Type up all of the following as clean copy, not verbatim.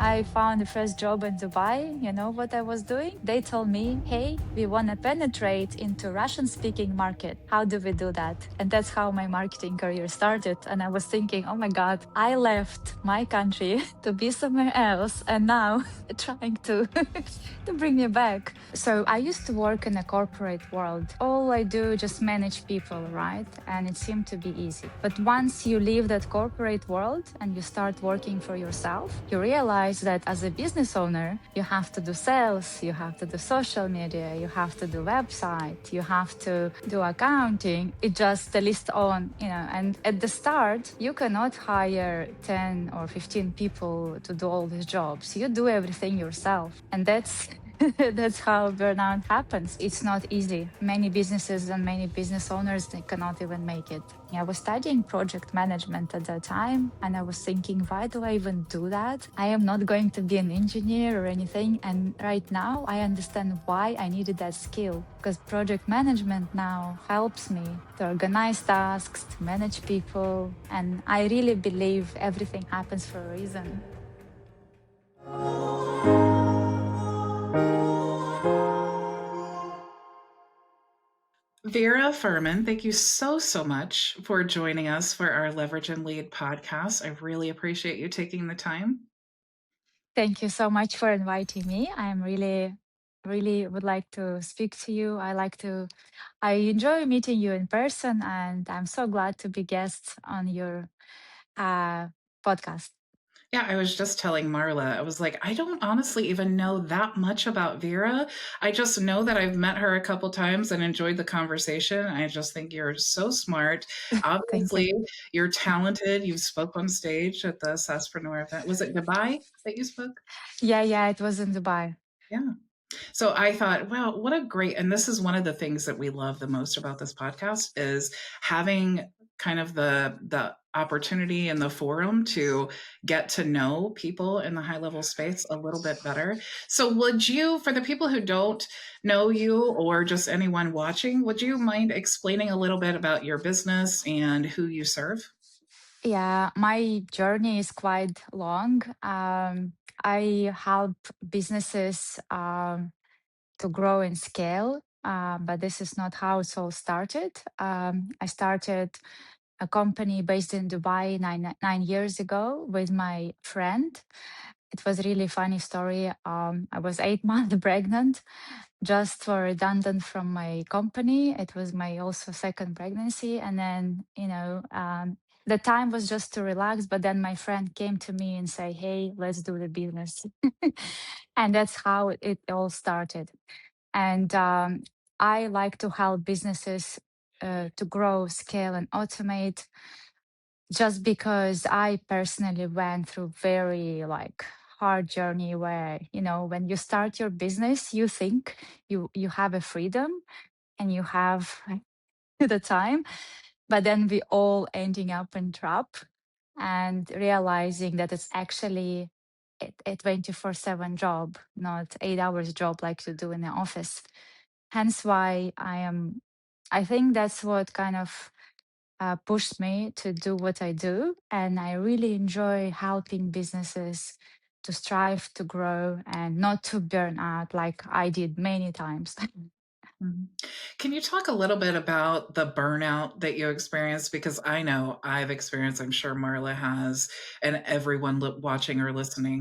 I found the first job in Dubai, you know what I was doing? They told me, hey, we want to penetrate into Russian speaking market. How do we do that? And that's how my marketing career started. And I was thinking, oh my God, I left my country to be somewhere else. And now trying to to bring me back. So I used to work in a corporate world. All I do just manage people, right? And it seemed to be easy. But once you leave that corporate world and you start working for yourself, you realize that as a business owner, you have to do sales, you have to do social media, you have to do website, you have to do accounting. It just the list on, and at the start, you cannot hire 10 or 15 people to do all these jobs. You do everything yourself. And that's that's how burnout happens. It's not easy. Many businesses and many business owners, they cannot even make it. I was studying project management at that time, and I was thinking, why do I even do that? I am not going to be an engineer or anything. And right now, I understand why I needed that skill, because project management now helps me to organize tasks, to manage people. And I really believe everything happens for a reason. Vera Firman, thank you so much for joining us for our Leverage and Lead podcast. I really appreciate you taking the time. Thank you so much for inviting me. I'm really would like to speak to you. I enjoy meeting you in person, and I'm so glad to be guest on your uh, podcast. Yeah, I was just telling Marla, I was like, I don't honestly even know that much about Vera. I just know that I've met her a couple times and enjoyed the conversation. I just think you're so smart. Thank you. Obviously, you're talented. You spoke on stage at the Sasspreneur event. Was it Dubai that you spoke? Yeah, it was in Dubai. Yeah. So I thought, wow, what a great, and this is one of the things that we love the most about this podcast is having kind of the opportunity and the forum to get to know people in the high level space a little bit better. So would you, for the people who don't know you or just anyone watching, would you mind explaining a little bit about your business and who you serve? Yeah, my journey is quite long. I help businesses to grow and scale. But this is not how it all started. I started a company based in Dubai nine years ago with my friend. It was really funny story. I was 8 months pregnant, just for redundant from my company. It was my also second pregnancy, and then the time was just to relax. But then my friend came to me and say, "Hey, let's do the business," and that's how it all started. And I like to help businesses to grow, scale, and automate just because I personally went through very hard journey where, when you start your business, you think you have a freedom and you have the time, but then we all ending up in trap and realizing that it's actually a 24/7 job, not 8 hours job like you do in the office. Hence why I think that's what kind of pushed me to do what I do. And I really enjoy helping businesses to strive to grow and not to burn out like I did many times. Mhm. Can you talk a little bit about the burnout that you experienced? Because I know I've experienced, I'm sure Marla has, and everyone watching or listening.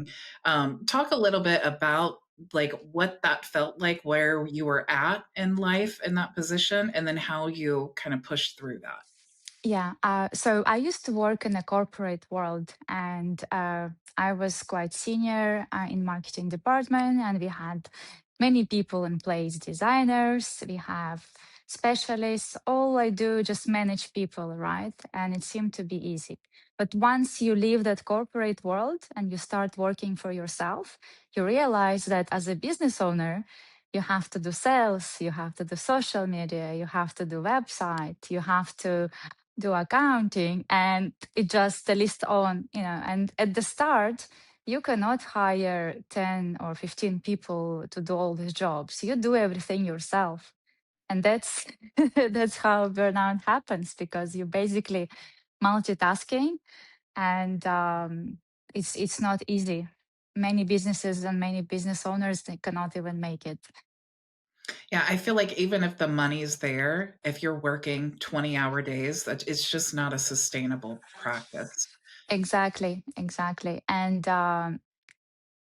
Talk a little bit about like what that felt like, where you were at in life in that position, and then how you kind of pushed through that. Yeah. So I used to work in a corporate world, and I was quite senior in marketing department, and we had many people in place, designers, we have specialists. All I do just manage people, right? And it seemed to be easy. But once you leave that corporate world and you start working for yourself, you realize that as a business owner, you have to do sales, you have to do social media, you have to do website, you have to do accounting, and it just the list on, and at the start you cannot hire 10 or 15 people to do all these jobs. You do everything yourself. And that's that's how burnout happens, because you're basically multitasking, and it's not easy. many businesses and many business owners, they cannot even make it. Yeah, I feel like even if the money's there, if you're working 20-hour days, that it's just not a sustainable practice. Exactly, exactly. And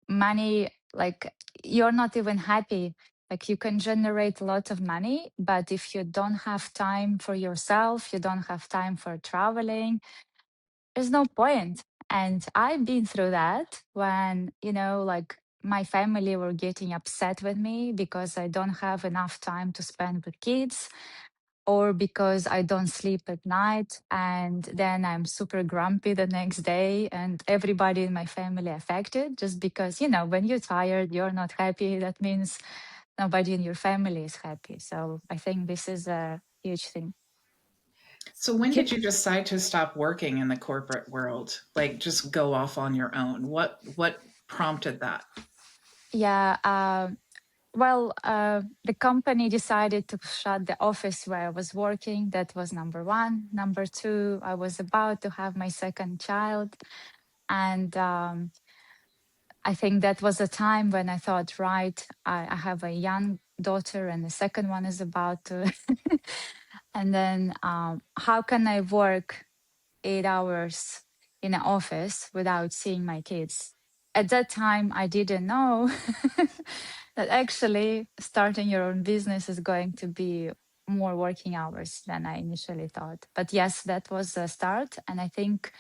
money, like, you're not even happy. Like, you can generate a lot of money, but if you don't have time for yourself, you don't have time for traveling, there's no point. And I've been through that when, like, my family were getting upset with me because I don't have enough time to spend with kids, or because I don't sleep at night, and then I'm super grumpy the next day, and everybody in my family affected, just because, when you're tired, you're not happy. That means nobody in your family is happy. So I think this is a huge thing. So when Can, did you decide to stop working in the corporate world? Like just go off on your own? What prompted that? Yeah. Well, the company decided to shut the office where I was working. That was number one. Number two, I was about to have my second child. And I think that was a time when I thought, right, I have a young daughter and the second one is about to. And then how can I work 8 hours in an office without seeing my kids? At that time, I didn't know that actually starting your own business is going to be more working hours than I initially thought. But yes, that was a start. And I think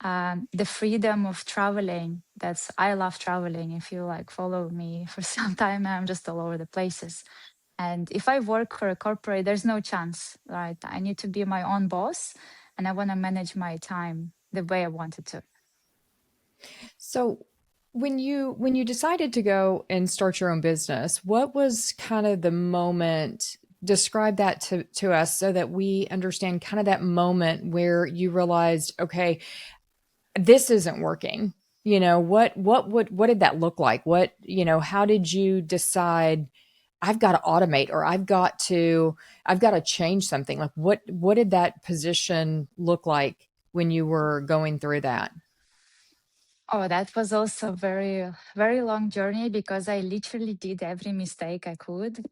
the freedom of traveling, that's, I love traveling. If you like follow me for some time, I'm just all over the places. And if I work for a corporate, there's no chance, right? I need to be my own boss, and I want to manage my time the way I wanted to. so when you decided to go and start your own business, what was kind of the moment? Describe that to us so that we understand kind of that moment where you realized, okay, this isn't working. What did that look like? How did you decide I've got to automate, or I've got to change something? Like what did that position look like when you were going through that? Oh, that was also a very, very long journey because I literally did every mistake I could.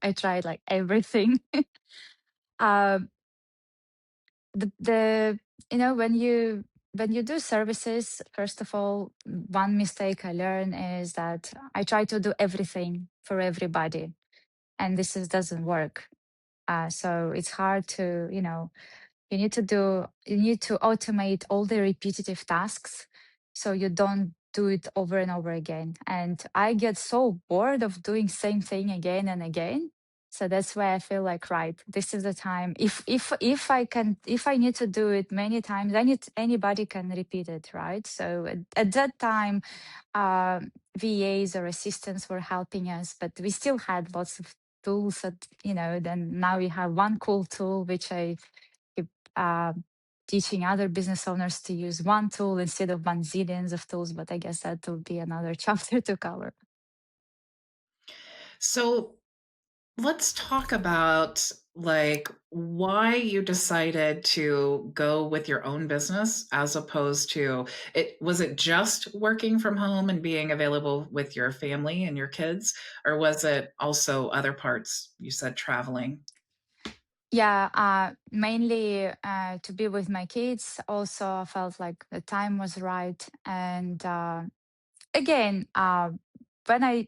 I tried like everything. um, the when you do services, first of all, one mistake I learned is that I try to do everything for everybody, and doesn't work. So it's hard to, you need to automate all the repetitive tasks so you don't do it over and over again. And I get so bored of doing same thing again and again. So that's why I feel like, right, this is the time. If I need to do it many times, anybody can repeat it, right? So at that time, uh, VAs or assistants were helping us, but we still had lots of tools that, then now we have one cool tool, which I keep teaching other business owners to use one tool instead of one zillions of tools. But I guess that will be another chapter to cover. So let's talk about like why you decided to go with your own business as opposed to it. Was it just working from home and being available with your family and your kids, or was it also other parts? You said traveling. Yeah, mainly to be with my kids. Also, I felt like the time was right. And again, when I,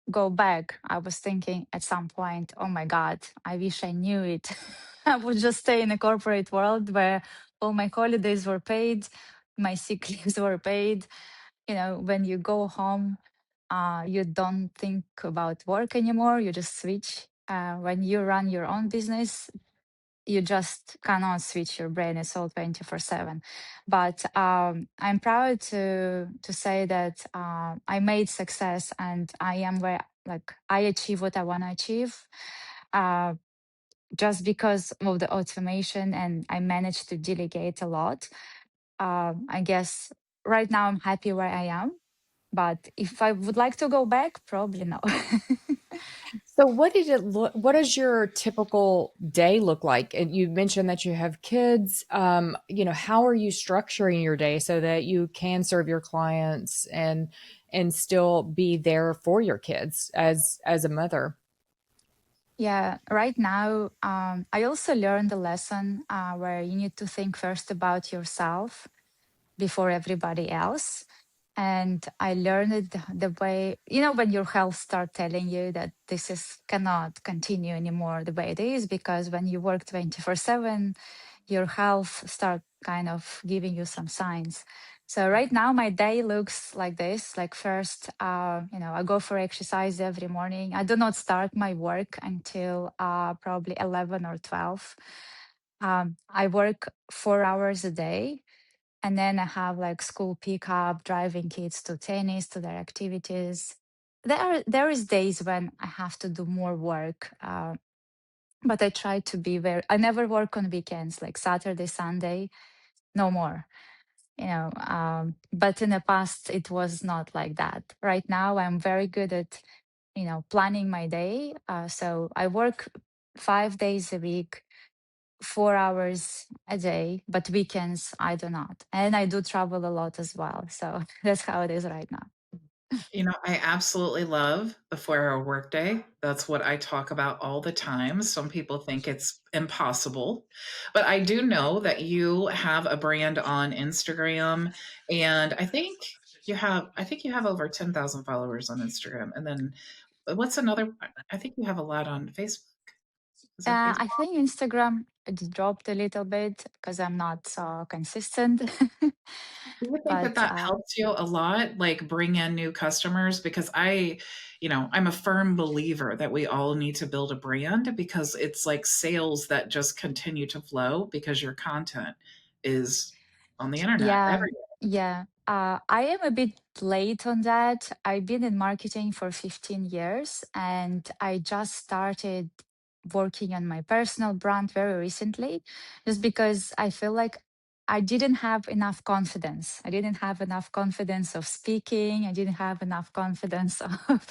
go back, I was thinking at some point, oh my God, I wish I knew it. I would just stay in a corporate world where all my holidays were paid, my sick leaves were paid. When you go home, you don't think about work anymore. You just switch. When you run your own business, you just cannot switch your brain. It's all 24/7. But I'm proud to say that I made success, and I am where, like, I achieve what I want to achieve, uh, just because of the automation, and I managed to delegate a lot. I guess right now I'm happy where I am. But if I would like to go back, probably no. So what did it look what does your typical day look like? And you mentioned that you have kids. How are you structuring your day so that you can serve your clients and still be there for your kids as a mother? Yeah, right now, I also learned a lesson where you need to think first about yourself before everybody else. And I learned it the way, when your health start telling you that this is cannot continue anymore the way it is, because when you work 24/7, your health start kind of giving you some signs. So right now my day looks like this. Like first, I go for exercise every morning. I do not start my work until probably 11 or 12. I work 4 hours a day, and then I have like school pickup, driving kids to tennis, to their activities. There is days when I have to do more work, but I try to be very. I never work on weekends, like Saturday, Sunday, no more. But in the past it was not like that. Right now I'm very good at planning my day. So I work 5 days a week, 4 hours a day, but weekends I do not. And I do travel a lot as well. So that's how it is right now. I absolutely love the 4-hour workday. That's what I talk about all the time. Some people think it's impossible, but I do know that you have a brand on Instagram, and I think you have over 10,000 followers on Instagram. And then what's another? I think you have a lot on Facebook. Is it I Facebook? think Instagram it dropped a little bit because I'm not so consistent. Do you think that but that helps you a lot, like bring in new customers? Because I'm a firm believer that we all need to build a brand because it's like sales that just continue to flow because your content is on the internet Yeah, everywhere. yeah. I am a bit late on that. I've been in marketing for 15 years, and I just started working on my personal brand very recently, just because I feel like I didn't have enough confidence. I didn't have enough confidence of speaking. I didn't have enough confidence of,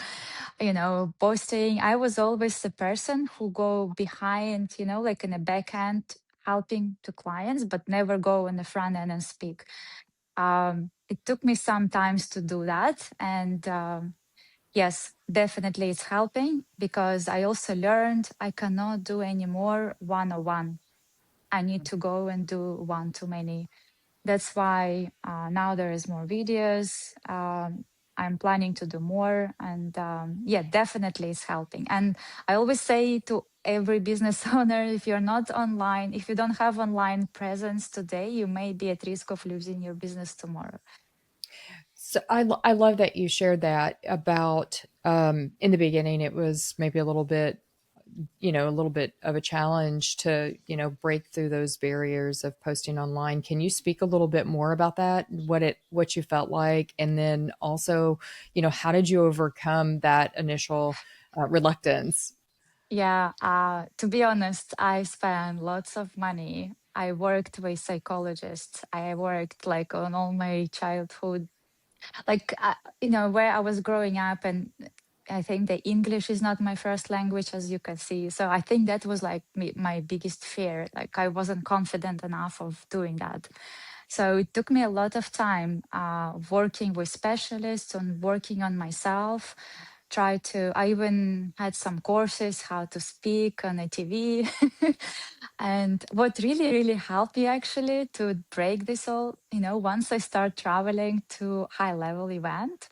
posting. I was always the person who go behind, like in the back end, helping to clients, but never go in the front end and speak. It took me some times to do that. And yes, definitely it's helping, because I also learned I cannot do any more one-on-one. I need to go and do one-to-many. That's why now there is more videos. I'm planning to do more, and yeah, definitely it's helping. And I always say to every business owner, if you're not online, if you don't have online presence today, you may be at risk of losing your business tomorrow. So I love that you shared that about in the beginning it was maybe a little bit of a challenge to, break through those barriers of posting online. Can you speak a little bit more about that? What you felt like, and then also, how did you overcome that initial reluctance? Yeah, to be honest, I spent lots of money. I worked with psychologists. I worked like on all my childhood, like where I was growing up, and I think the English is not my first language, as you can see. So I think that was like my biggest fear. Like I wasn't confident enough of doing that. So it took me a lot of time working with specialists and working on myself. I even had some courses how to speak on a TV. And what really, really helped me actually to break this all, once I start traveling to high level event,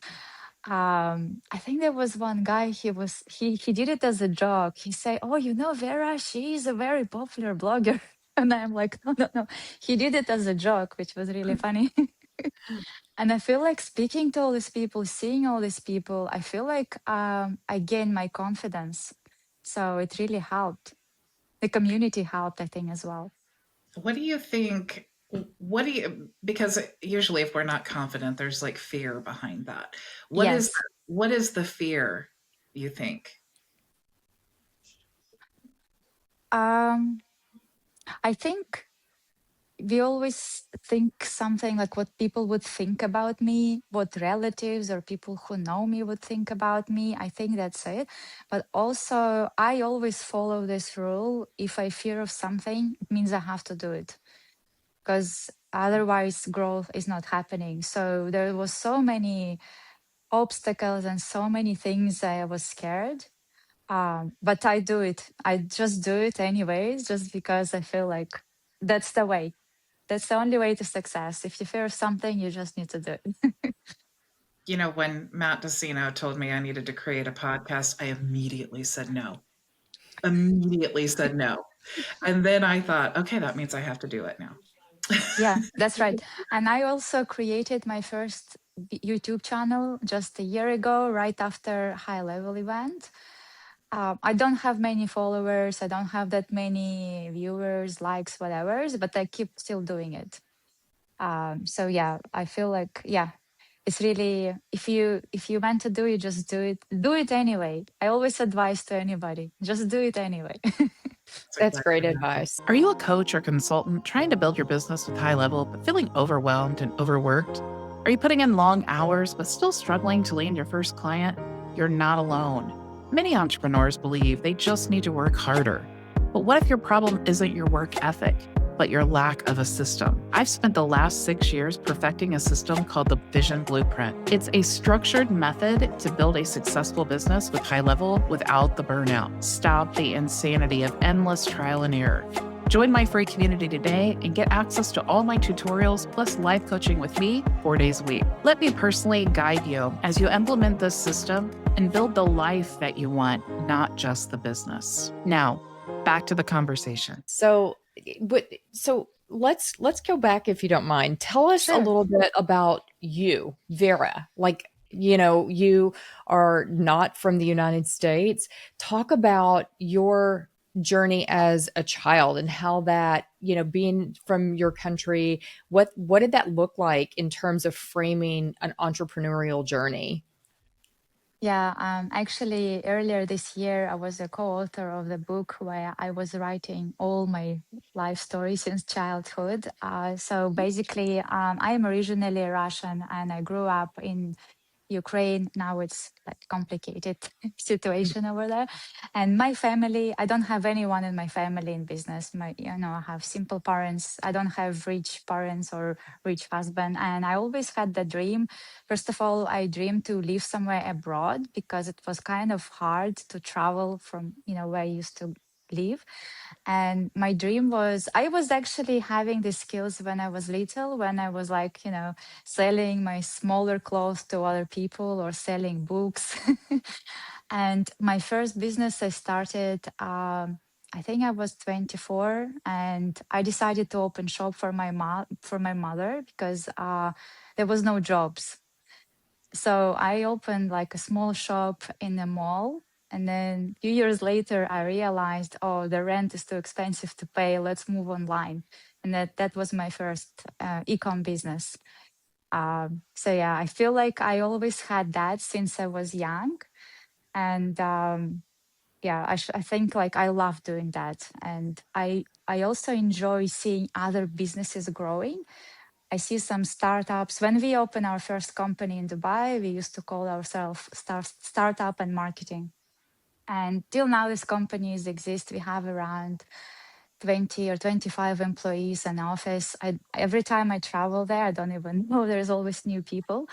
I think there was one guy, he did it as a joke. He said, "Oh, Vera, she is a very popular blogger." And I'm like, no, no, no. He did it as a joke, which was really funny. And I feel like speaking to all these people, seeing all these people, I feel like I gained my confidence. So it really helped. The community helped, I think, as well. What do you think? Because usually if we're not confident, there's like fear behind that. Yes. What is the fear, you think? Um, I think we always think something like what people would think about me, what relatives or people who know me would think about me. I think that's it. But also, I always follow this rule. If I fear of something, it means I have to do it, because otherwise growth is not happening. So there was so many obstacles and so many things I was scared. But I do it. I just do it anyways, just because I feel like that's the way. That's the only way to success. If you fear something, you just need to do it. You know, when Matt Decino told me I needed to create a podcast, I immediately said no. Immediately said no. And then I thought, okay, that means I have to do it now. Yeah, that's right. And I also created my first YouTube channel just a year ago, right after high level event. I don't have many followers. I don't have that many viewers, likes, whatever, but I keep still doing it. So yeah, I feel like, yeah, it's really, if you want to do it, just do it. Do it anyway. I always advise to anybody, just do it anyway. That's That's great exactly right. advice. Are you a coach or consultant trying to build your business with high level, but feeling overwhelmed and overworked? Are you putting in long hours, but still struggling to land your first client? You're not alone. Many entrepreneurs believe they just need to work harder. But what if your problem isn't your work ethic, but your lack of a system? I've spent the last 6 years perfecting a system called the Vision Blueprint. It's a structured method to build a successful business with high level without the burnout. Stop the insanity of endless trial and error. Join my free community today and get access to all my tutorials plus live coaching with me 4 days a week. Let me personally guide you as you implement this system and build the life that you want, not just the business. Now, back to the conversation. So, let's go back if you don't mind. Tell us a Sure. little bit about you, Vera. Like, you are not from the United States. Talk about your journey as a child and how that, being from your country, what did that look like in terms of framing an entrepreneurial journey? Yeah, actually, earlier this year, I was a co-author of the book where I was writing all my life stories since childhood. So basically, I am originally Russian and I grew up in Ukraine. Now it's like complicated situation over there. And my family, I don't have anyone in my family in business. I have simple parents. I don't have rich parents or rich husband. And I always had the dream. First of all, I dreamed to live somewhere abroad because it was kind of hard to travel from, where I used to live. And my dream was, I was actually having these skills when I was little, when I was like, selling my smaller clothes to other people or selling books. And my first business I started, I think I was 24, and I decided to open shop for my mother because there was no jobs. So I opened like a small shop in a mall. And then a few years later, I realized, oh, the rent is too expensive to pay. Let's move online. And that was my first e-com business. So yeah, I feel like I always had that since I was young. And yeah, I think like I love doing that. And I also enjoy seeing other businesses growing. I see some startups. When we opened our first company in Dubai, we used to call ourselves Startup and Marketing. And till now, these companies exist. We have around 20 or 25 employees in office. Every time I travel there, I don't even know, there's always new people.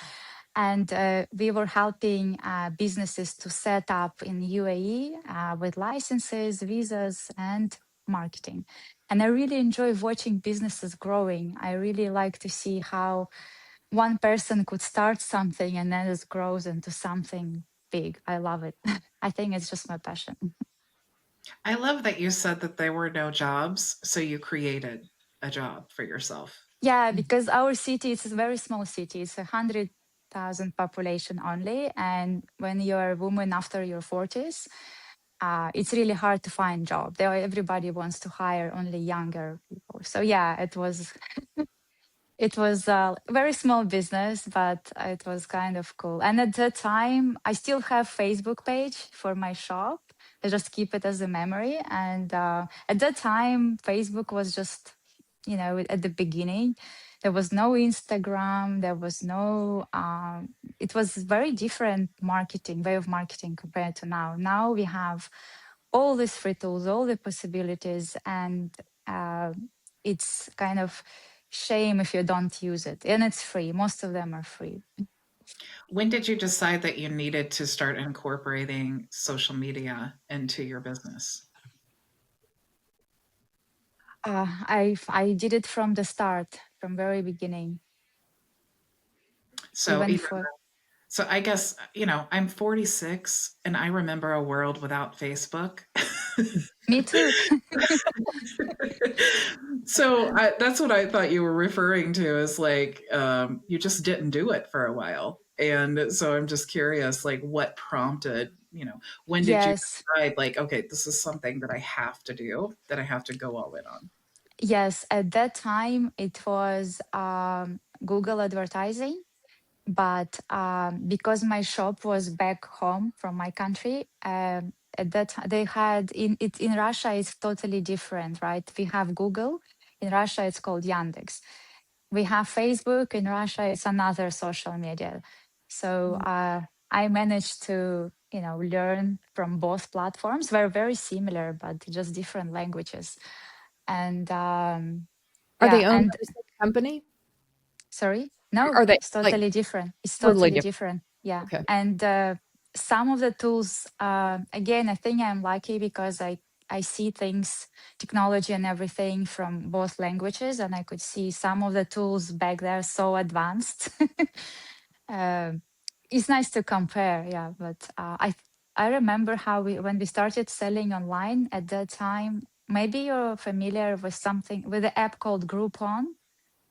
And we were helping businesses to set up in UAE with licenses, visas, and marketing. And I really enjoy watching businesses growing. I really like to see how one person could start something and then it grows into something big. I love it. I think it's just my passion. I love that you said that there were no jobs, so you created a job for yourself. Yeah, because our city is a very small city. It's 100,000 population only. And when you're a woman after your 40s, it's really hard to find job. Everybody wants to hire only younger people. So yeah, it was a very small business, but it was kind of cool. And at that time, I still have Facebook page for my shop. I just keep it as a memory. And at that time, Facebook was just at the beginning. There was no Instagram. There was no. It was very different way of marketing compared to now. Now we have all these free tools, all the possibilities, and uh, it's kind of shame if you don't use it. And it's free. Most of them are free. When did you decide that you needed to start incorporating social media into your business? I did it from the start, from very beginning, So even even for so I guess, I'm 46 and I remember a world without Facebook. me too. So that's what I thought you were referring to, is like, you just didn't do it for a while. And so I'm just curious, like, what prompted, when did you Yes, decide, like, okay, this is something that I have to do, that I have to go all in on? yes. At that time, it was Google advertising, but because my shop was back home from my country, at that they had in Russia. It's totally different, right? We have Google. In Russia, it's called Yandex. We have Facebook. In Russia, it's another social media. So I managed to learn from both platforms. They're very similar, but just different languages. And Are yeah, they owned and by the same company? sorry, no, Are they it's like totally different. It's totally totally different? different. Yeah, Okay. and some of the tools, again, I think I'm lucky because I see things, technology and everything from both languages, and I could see some of the tools back there so advanced. um, it's nice to compare, yeah. But I remember how when we started selling online at that time. Maybe you're familiar with something with the app called Groupon.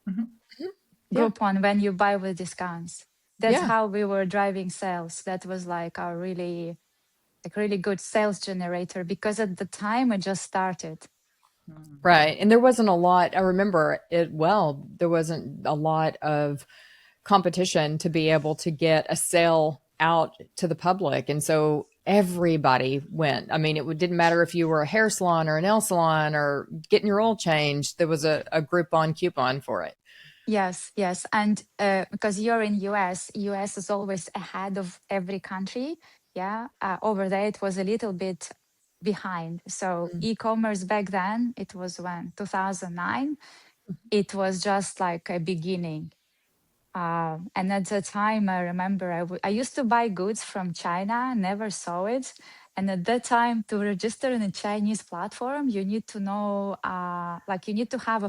Mhm. Mhm. Yeah. Groupon, when you buy with discounts. That's Yeah. how we were driving sales. That was like our really good sales generator because at the time it just started. Mm. Right. And there wasn't a lot, I remember it well, there wasn't a lot of competition to be able to get a sale out to the public. And so everybody went. I mean, didn't matter if you were a hair salon or a nail salon or getting your oil changed, there was a Groupon coupon for it. Yes, yes. And because you're in US is always ahead of every country. Yeah. Over there, it was a little bit behind. So Mm. e-commerce back then, it was when 2009, it was just like a beginning. And at the time, I remember I used to buy goods from China, never saw it. And at that time, to register in a Chinese platform, you need to know, like, you need to have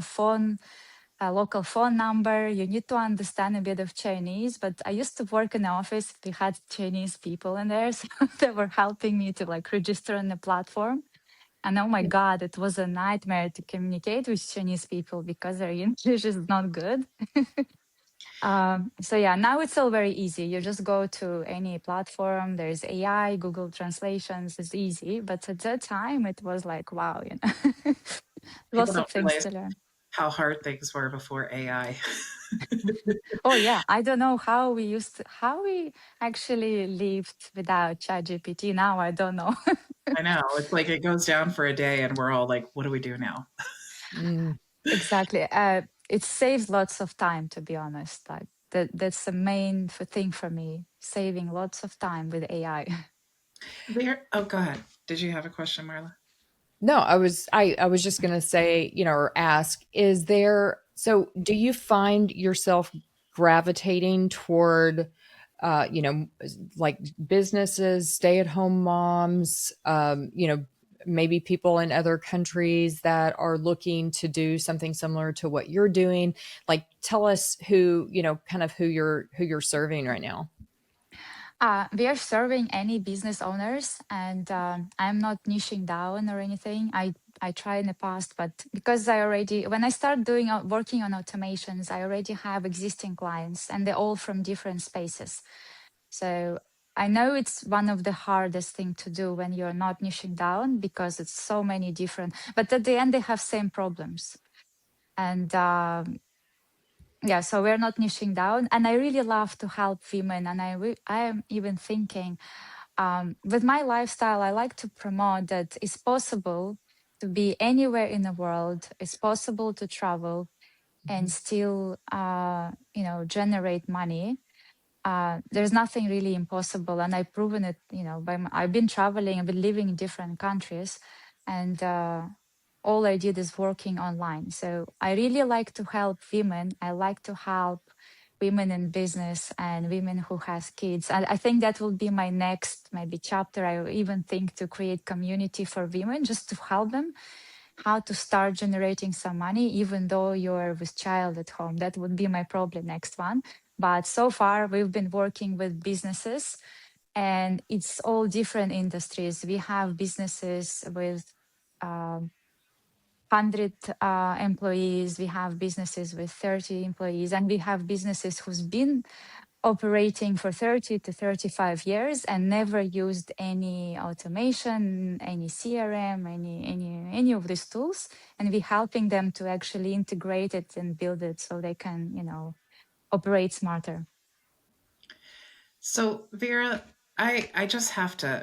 a local phone number. You need to understand a bit of Chinese. But I used to work in the office. We had Chinese people in there, so they were helping me to like register on the platform. And oh my God, it was a nightmare to communicate with Chinese people because their English is not good. So yeah, now it's all very easy. You just go to any platform. There's AI, Google Translations. It's easy. But at that time, it was like, wow, People lots of don't things realize to learn. how hard things were before AI. Oh yeah, I don't know how we actually lived without ChatGPT. Now I don't know. I know. It's like it goes down for a day and we're all like, what do we do now? Mm. Exactly. It saves lots of time, to be honest. Like that's the main thing for me, saving lots of time with AI. Oh, go ahead. Did you have a question, Marla? No, I was just going to say, or ask, is there, so do you find yourself gravitating toward like businesses, stay-at-home moms, maybe people in other countries that are looking to do something similar to what you're doing? Like, tell us who, kind of who you're serving right now. We are serving any business owners, and I'm not niching down or anything. I tried in the past, but because when I start working on automations, I already have existing clients, and they're all from different spaces. So I know it's one of the hardest thing to do when you're not niching down because it's so many different. But at the end, they have same problems, and yeah, so we're not niching down. And I really love to help women, and I am even thinking with my lifestyle, I like to promote that it's possible to be anywhere in the world. It's possible to travel and still, generate money. There's nothing really impossible, and I've proven it. I've been traveling, I've been living in different countries, and all I did is working online. So I really like to help women. I like to help women in business and women who has kids. And I think that will be my next maybe chapter. I will even think to create community for women just to help them how to start generating some money, even though you're with child at home. That would be my probably next one. But so far, we've been working with businesses, and it's all different industries. We have businesses with 100 employees, we have businesses with 30 employees, and we have businesses who's been operating for 30 to 35 years and never used any automation, any CRM, any of these tools. And we're helping them to actually integrate it and build it so they can, operate smarter. So Vera, I just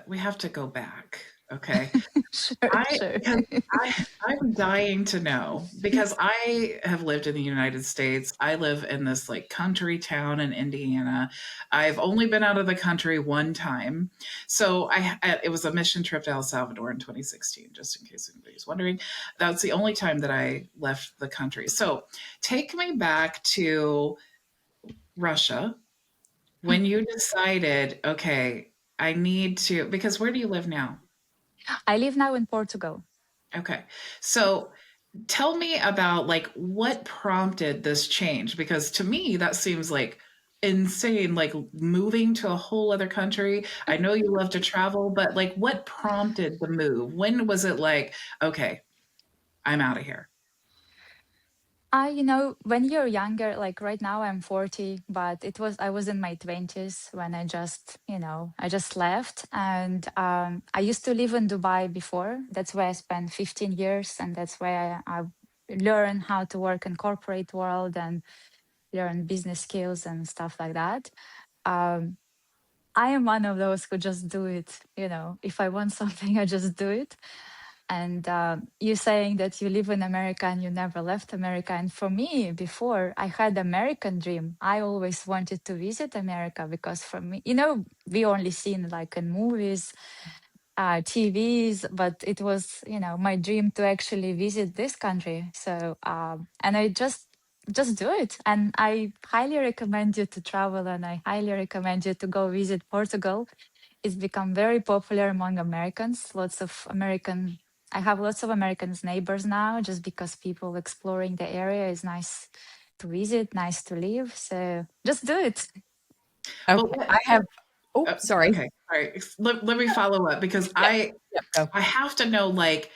we have to go back. Okay. Sure. Because I'm dying to know, because I have lived in the United States. I live in this like country town in Indiana. I've only been out of the country one time. So it was a mission trip to El Salvador in 2016, just in case anybody's wondering. That's the only time that I left the country. So take me back to Russia when you decided, okay, I need to, because where do you live now? I live now in Portugal. Okay. So tell me about like what prompted this change, because to me that seems like insane, like moving to a whole other country. I know you love to travel, but like what prompted the move? When was it like, okay, I'm out of here? When you're younger, like right now I'm 40, but I was in my 20s when I just left. And I used to live in Dubai before. That's where I spent 15 years. And that's where I learned how to work in corporate world and learn business skills and stuff like that. Um, I am one of those who just do it. If I want something, I just do it. And you saying that you live in America and you never left America. And for me, before I had American dream, I always wanted to visit America because for me, we only seen like in movies, TVs, but it was, my dream to actually visit this country. So, and I just do it. And I highly recommend you to travel, and I highly recommend you to go visit Portugal. It's become very popular among Americans. I have lots of Americans neighbors now, just because people exploring the area is nice to visit, nice to live. So just do it. Okay. I have, sorry. Okay, all right. Let me follow up, because Go. I have to know, like,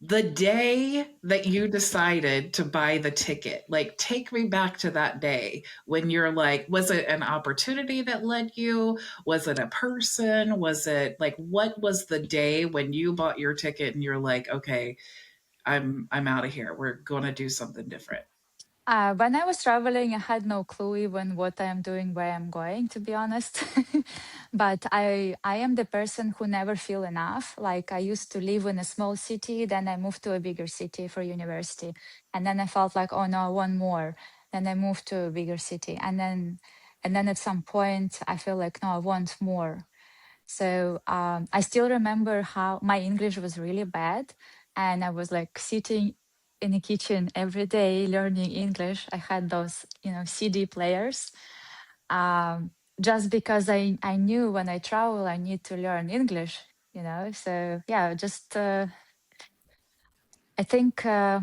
the day that you decided to buy the ticket. Like, take me back to that day when you're like, was it an opportunity that led you? Was it a person? Was it like, what was the day when you bought your ticket and you're like, okay, I'm out of here. We're going to do something different. When I was traveling, I had no clue even what I am doing, where I'm going, to be honest. But I am the person who never feel enough. Like I used to live in a small city, then I moved to a bigger city for university, and then I felt like, oh no, I want more. Then I moved to a bigger city, and then at some point I feel like, no, I want more. So I still remember how my English was really bad. And I was like sitting in the kitchen every day learning English. I had those, CD players, just because I knew when I travel, I need to learn English. So yeah, just I think there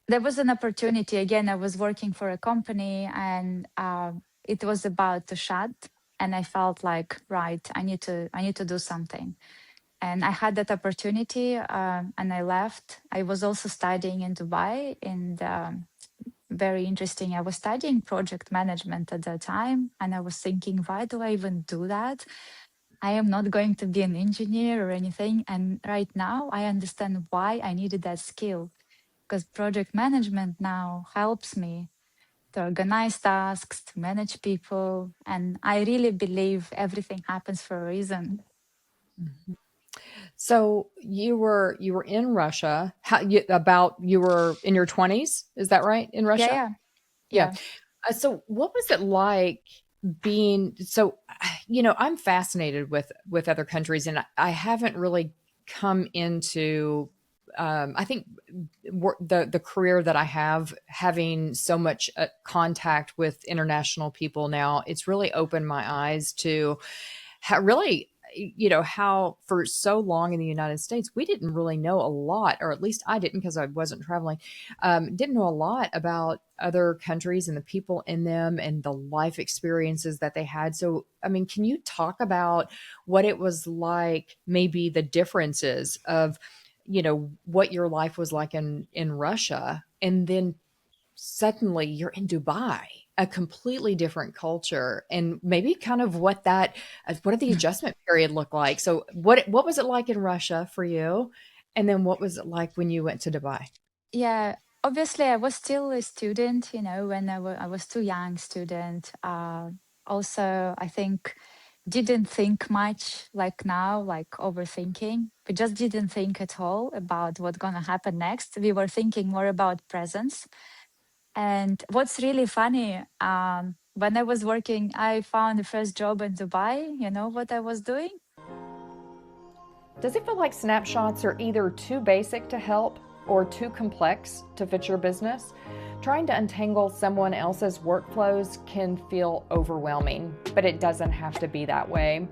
was an opportunity. Again, I was working for a company, and it was about to shut. And I felt like, right, I need to do something. And I had that opportunity, and I left. I was also studying in Dubai, and very interesting. I was studying project management at that time, and I was thinking, why do I even do that? I am not going to be an engineer or anything. And right now, I understand why I needed that skill, because project management now helps me to organize tasks, to manage people, and I really believe everything happens for a reason. So you were in Russia. You were in your 20s, is that right? In Yeah, Russia? yeah, Yeah. yeah. So what was it like being I'm fascinated with other countries, and I haven't really come into I think the career that I have, having so much contact with international people now, it's really opened my eyes to really, how for so long in the United States we didn't really know a lot, or at least I didn't, because I wasn't traveling. Didn't know a lot about other countries and the people in them and the life experiences that they had. So I mean, can you talk about what it was like, maybe the differences of what your life was like in Russia, and then suddenly you're in Dubai, a completely different culture, and maybe kind of what did the adjustment period look like? So what was it like in Russia for you? And then what was it like when you went to Dubai? Yeah, obviously, I was still a student, when I was too young student. Also, I think didn't think much like now, like overthinking. We just didn't think at all about what's gonna happen next. We were thinking more about presence. And what's really funny, when I was working, I found the first job in Dubai. You know what I was doing? Does it feel like snapshots are either too basic to help or too complex to fit your business? Trying to untangle someone else's workflows can feel overwhelming, but it doesn't have to be that way.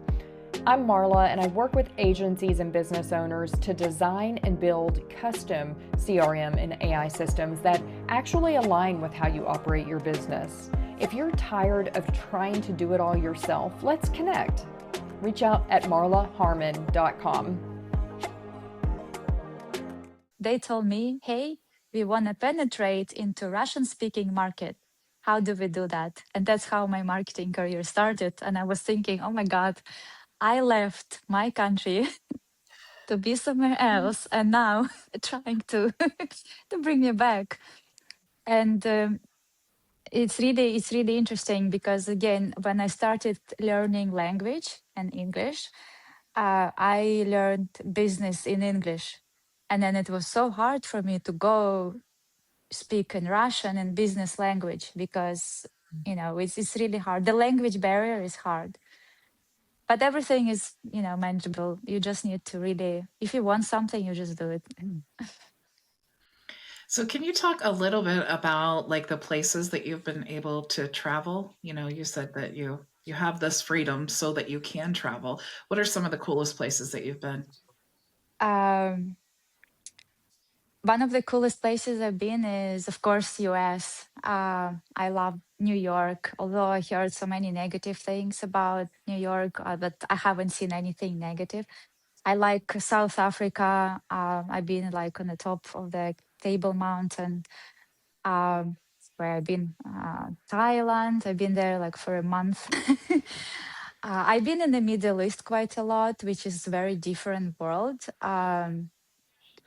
I'm Marla, and I work with agencies and business owners to design and build custom CRM and AI systems that actually align with how you operate your business. If you're tired of trying to do it all yourself, let's connect. Reach out at marlaharmon.com. They told me, hey, we want to penetrate into Russian speaking market. How do we do that? And that's how my marketing career started. And I was thinking, oh my God, I left my country to be somewhere else, and now trying to to bring me back. And it's really interesting because again, when I started learning language and English, I learned business in English, and then it was so hard for me to go speak in Russian and business language because it's really hard. The language barrier is hard, but everything is manageable. You just need to really, if you want something, you just do it. So can you talk a little bit about like the places that you've been able to travel? You said that you have this freedom so that you can travel. What are some of the coolest places that you've been? Um, One of the coolest places I've been is, of course, US. I love New York, although I heard so many negative things about New York, but I haven't seen anything negative. I like South Africa. I've been like on the top of the Table Mountain, um, where I've been. Thailand. I've been there like for a month. I've been in the Middle East quite a lot, which is a very different world.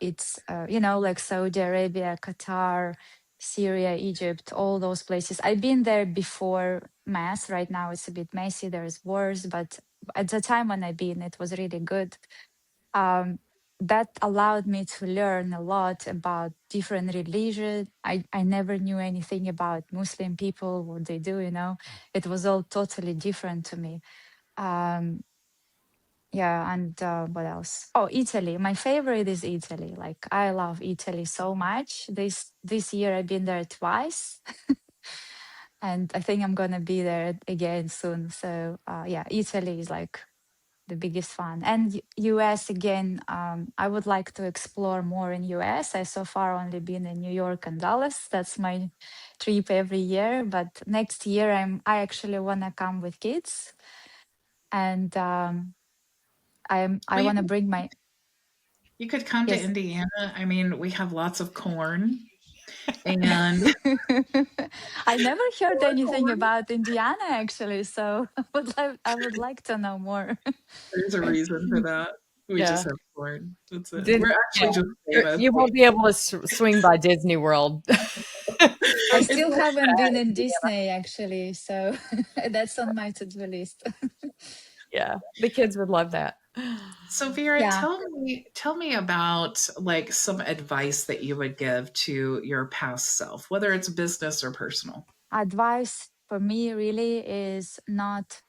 It's like Saudi Arabia, Qatar, Syria, Egypt, all those places. I've been there before mass. Right now it's a bit messy, there's wars, but at the time when I've been, it was really good. um, that allowed me to learn a lot about different religions. I never knew anything about Muslim people, what they do. It was all totally different to me. um, yeah, and what else? Oh, Italy. My favorite is Italy. Like I love Italy so much. This year I've been there twice, and I think I'm gonna be there again soon. So yeah, Italy is like the biggest fun. And US again. I would like to explore more in US. I so far only been in New York and Dallas. That's my trip every year. But next year I actually wanna come with kids, and I Well, want to bring my. you could come to Yes. Indiana. I mean, we have lots of corn and I never heard more anything corn. about Indiana actually, so I would like to know more. There's a reason for that. We just Yeah. have corn. That's it. Did We're yeah. actually just famous. You won't be able to swing by Disney World. I It's still like haven't been in Disney actually, so that's on my to-do list. Yeah, the kids would love that. So Vera, Yeah, tell me about like some advice that you would give to your past self, whether it's business or personal. advice for me really is not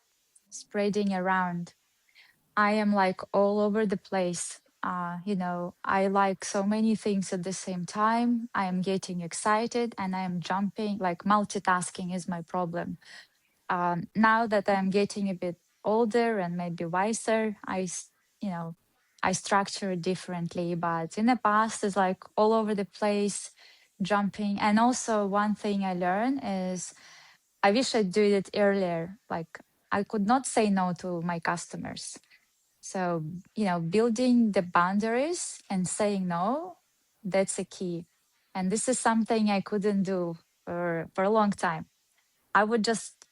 spreading around. I am like all over the place. I like so many things at the same time. I am getting excited and I am jumping, like multitasking is my problem. Now that I'm getting a bit older and maybe wiser, you know, I structure it differently. But in the past, it's like all over the place, jumping. And also, one thing I learned is I wish I did it earlier. Like I could not say no to my customers. So, building the boundaries and saying no, that's a key. And this is something I couldn't do for a long time. I would just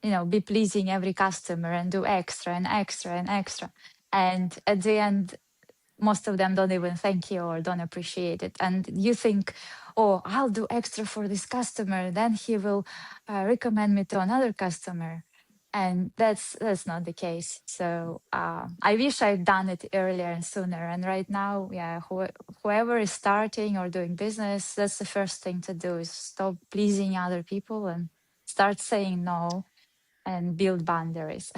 be pleasing every customer and do extra and extra and extra. And at the end, most of them don't even thank you or don't appreciate it. And you think, oh, I'll do extra for this customer, then he will recommend me to another customer. And that's not the case. So I wish I'd done it earlier and sooner. And right now, yeah, whoever is starting or doing business, that's the first thing to do is stop pleasing other people and start saying no and build boundaries.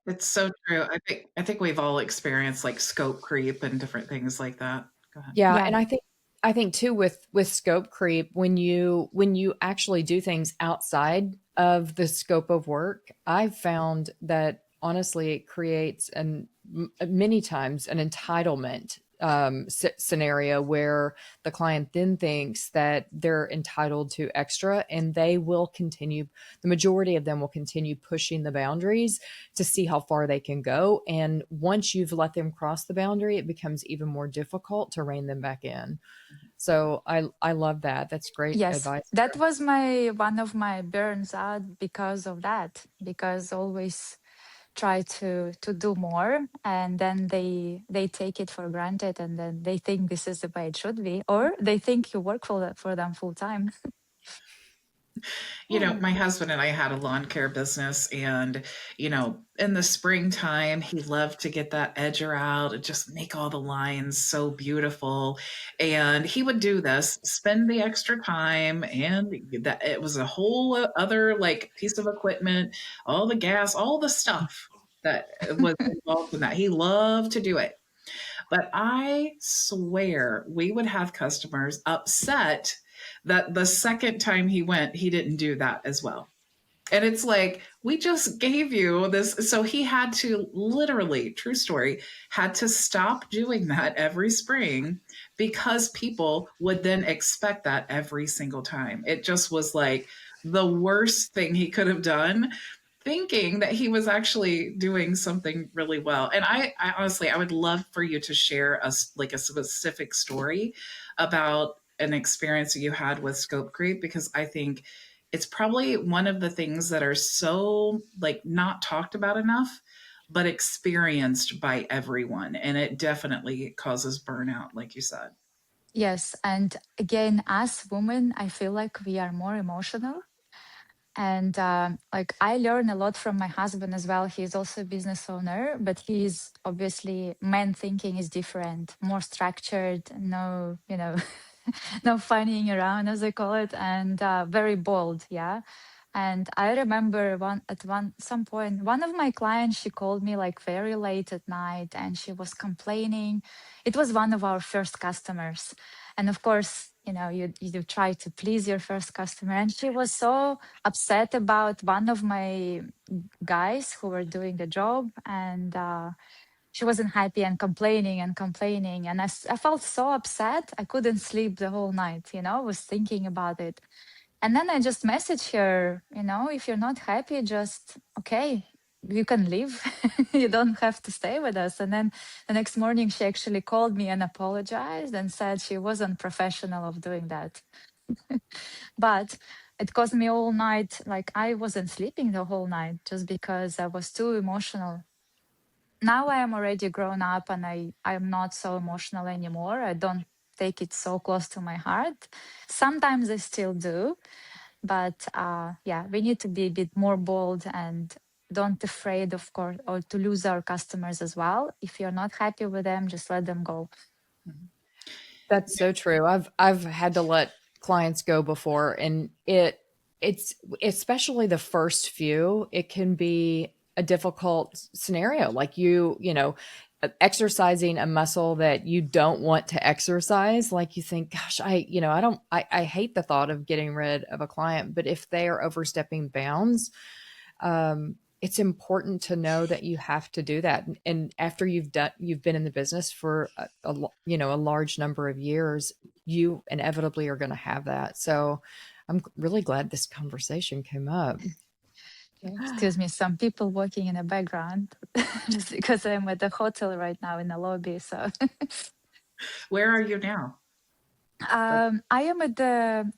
It's so true. I think we've all experienced like scope creep and different things like that. Go ahead. Yeah, Yeah. and I think too with scope creep, when you actually do things outside of the scope of work, I've found that honestly it creates many times an entitlement scenario where the client then thinks that they're entitled to extra, and the majority of them will continue pushing the boundaries to see how far they can go. And once you've let them cross the boundary, it becomes even more difficult to rein them back in. So I love that. That's great Yes, advice. that was my one of my burns out because of that. Because always try to do more, and then they take it for granted, and then they think this is the way it should be, or they think you work for them full time. My husband and I had a lawn care business, and in the springtime, he loved to get that edger out and just make all the lines so beautiful. And he would do this, spend the extra time, and that it was a whole other like piece of equipment, all the gas, all the stuff that was involved in that. He loved to do it. But I swear we would have customers upset that the second time he went, he didn't do that as well. And it's like, we just gave you this. So he had to literally, true story, had to stop doing that every spring because people would then expect that every single time. It just was like the worst thing he could have done, thinking that he was actually doing something really well. And I honestly, I would love for you to share like a specific story about an experience that you had with scope creep, because I think it's probably one of the things that are so like not talked about enough, but experienced by everyone. And it definitely causes burnout, like you said. Yes, and again, as women, I feel like we are more emotional. And like I learn a lot from my husband as well. He's also a business owner, but he's obviously man thinking is different, more structured, no, no funnying around as I call it, and very bold. Yeah. And I remember some point, one of my clients, she called me like very late at night and she was complaining. It was one of our first customers. And of course, you try to please your first customer. And she was so upset about one of my guys who were doing the job. And she wasn't happy and complaining and complaining. And I felt so upset. I couldn't sleep the whole night, I was thinking about it. And then I just messaged her, if you're not happy, just okay, you can leave. You don't have to stay with us. And then the next morning, she actually called me and apologized and said she wasn't professional of doing that. But it cost me all night. Like I wasn't sleeping the whole night just because I was too emotional. Now I am already grown up and I'm not so emotional anymore. I don't take it so close to my heart. Sometimes I still do, but yeah, we need to be a bit more bold and don't afraid, of course, or to lose our customers as well. If you're not happy with them, just let them go. That's so true. I've had to let clients go before, and it's especially the first few, it can be a difficult scenario. Like you know, exercising a muscle that you don't want to exercise. Like you think, gosh, I hate the thought of getting rid of a client, but if they are overstepping bounds, it's important to know that you have to do that. And after you've been in the business for a large number of years, you inevitably are going to have that. So I'm really glad this conversation came up. Excuse me, some people walking in the background just because I'm at the hotel right now in the lobby. So Where are you now? I'm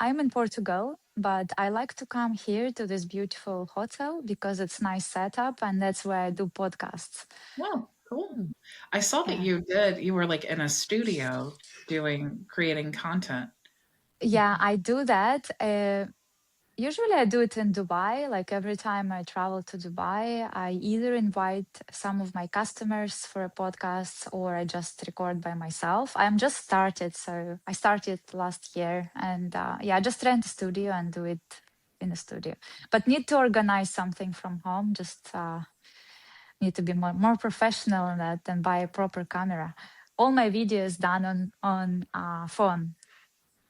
in Portugal, but I like to come here to this beautiful hotel because it's nice setup, and that's where I do podcasts. Wow, cool. I saw that Yeah. you were like in a studio creating content. Yeah, I do that. Usually I do it in Dubai. Like every time I travel to Dubai, I either invite some of my customers for a podcast or I just record by myself. I'm just started, so I started last year, and yeah, I just rent a studio and do it in the studio. But need to organize something from home. Just need to be more professional in that and buy a proper camera. All my videos done on phone.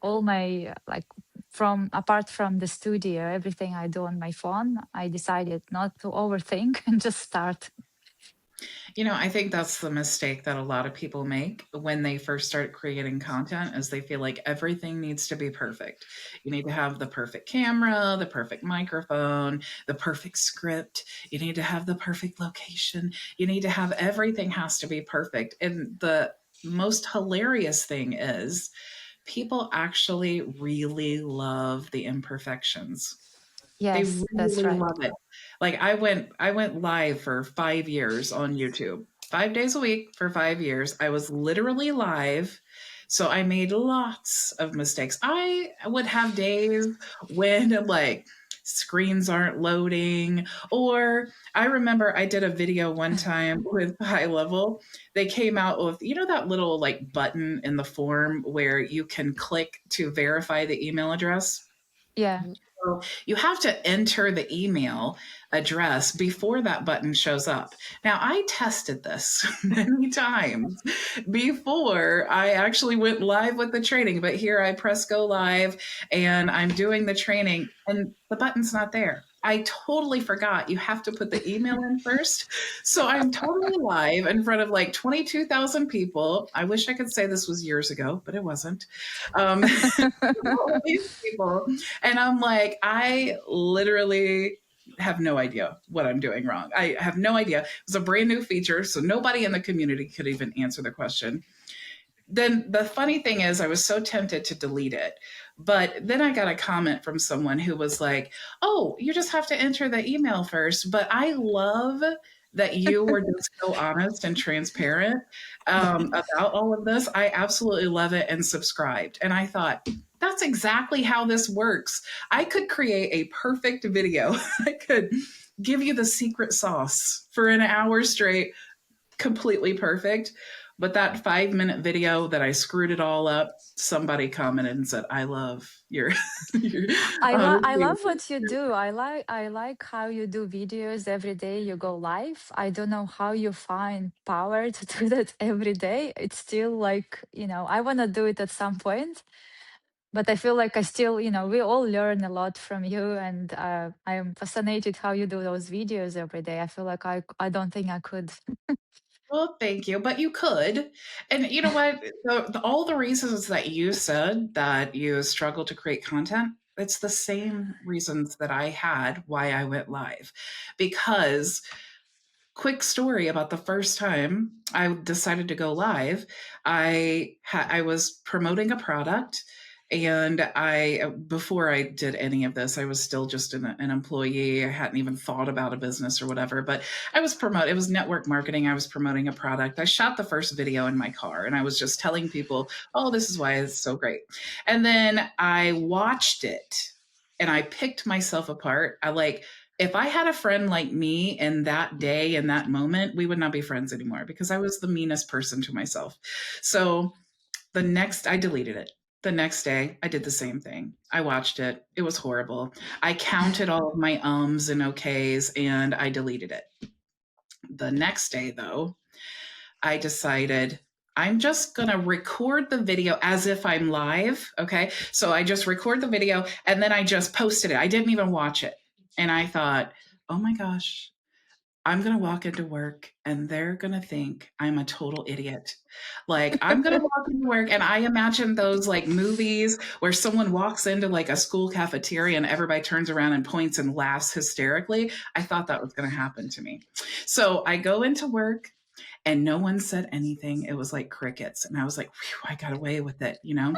All my like from apart from the studio, everything I do on my phone. I decided not to overthink and just start. I think that's the mistake that a lot of people make when they first start creating content is they feel like everything needs to be perfect. You need to have the perfect camera, the perfect microphone, the perfect script. You need to have the perfect location. You need to have everything has to be perfect. And the most hilarious thing is people actually really love the imperfections. They Yes, that's really right. love it. Like I went live for 5 years on YouTube. 5 days a week for 5 years. I was literally live. So I made lots of mistakes. I would have days when like screens aren't loading, or I remember I did a video one time with High Level. They came out with that little like button in the form where you can click to verify the email address. Yeah. So you have to enter the email address before that button shows up. Now, I tested this many times before I actually went live with the training, but here I press go live and I'm doing the training and the button's not there. I totally forgot you have to put the email in first. So I'm totally live in front of like 22,000 people. I wish I could say this was years ago, but it wasn't. Um, all these people. And I'm like, I literally have no idea what I'm doing wrong. I have no idea. It was a brand new feature, so nobody in the community could even answer the question. Then the funny thing is, I was so tempted to delete it. But then I got a comment from someone who was like, oh, you just have to enter the email first. But I love that you were just so honest and transparent about all of this. I absolutely love it and subscribed. And I thought, that's exactly how this works. I could create a perfect video. I could give you the secret sauce for an hour straight, completely perfect. But that 5-minute video that I screwed it all up, somebody commented and said, I love your I honesty. love what you do. I like how you do videos every day you go live. I don't know how you find power to do that every day. It's still like, I want to do it at some point, but I feel like I still, we all learn a lot from you, and I am fascinated how you do those videos every day. I feel like I don't think I could. Well, thank you, but you could. And you know what? All the reasons that you said that you struggle to create content, it's the same reasons that I had why I went live. Because quick story about the first time I decided to go live. I was promoting a product, and I before I did any of this, I was still just an employee. I hadn't even thought about a business or whatever. But I was promoting. It was network marketing. I was promoting a product. I shot the first video in my car, and I was just telling people, "Oh, this is why it's so great." And then I watched it, and I picked myself apart. I like if I had a friend like me in that day, in that moment, we would not be friends anymore because I was the meanest person to myself. So I deleted it. The next day, I did the same thing. I watched it. It was horrible. I counted all of my ums and okays and I deleted it. The next day, though, I decided I'm just going to record the video as if I'm live. Okay. So I just record the video and then I just posted it. I didn't even watch it. And I thought, oh my gosh, I'm going to walk into work and they're going to think I'm a total idiot. Like, I'm going to walk into work and I imagine those like movies where someone walks into like a school cafeteria and everybody turns around and points and laughs hysterically. I thought that was going to happen to me. So I go into work and no one said anything. It was like crickets. And I was like, I got away with it, you know?